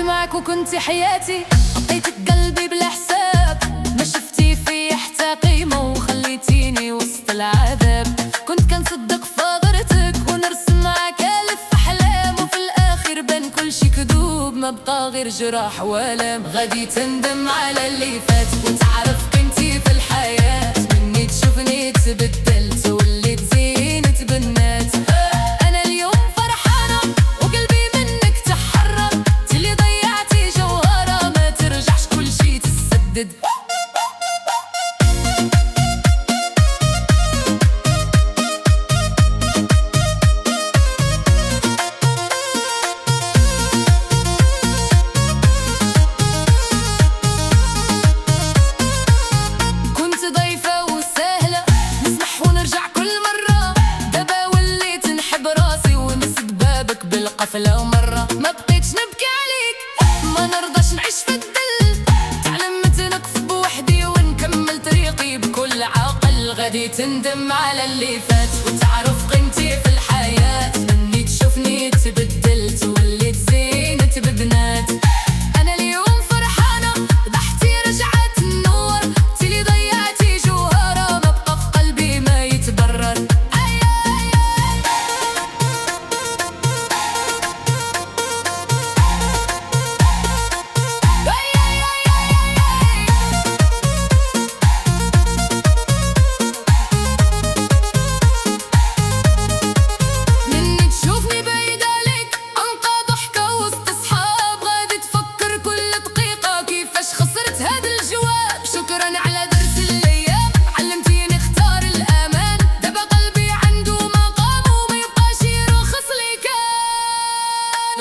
معك وكنتي حياتي، عطيتك قلبي بلا حساب، ما شفتي في حتى قيمة وخليتيني وسط العذاب. كنت كنصدق فغرتك ونرسم معك ألف أحلام، وفي الآخر بان كل شي كذوب، ما بقى غير جراح وآلام. غادي تندم على اللي فات وتعرف قيمتي في الحياة، مني تشوفني تبدلت وليت زينة بنات. أنا اليوم فرحانة وقلبي منك تحرر، تلي ضيعتي جوهرة ما ترجعش كل شي تسدد. بالقفلة ومرة ما بقيتش نبكي عليك، ما نرضاش نعيش في الدل، تعلمت نقف بوحدي ونكمل طريقي بكل عقل. غادي تندم على اللي فات وتعرف قيمتي في الحياة، مني تشوفني تبدلت وليت زينة ببنات. أنا اليوم فرحانة ضحتي رجعت النور، تلي ضيعتي جوهرة ما بقى في قلبي ما يتبرر.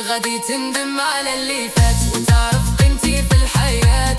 غادي تندم على اللي فات وتعرف قيمتي في الحياة.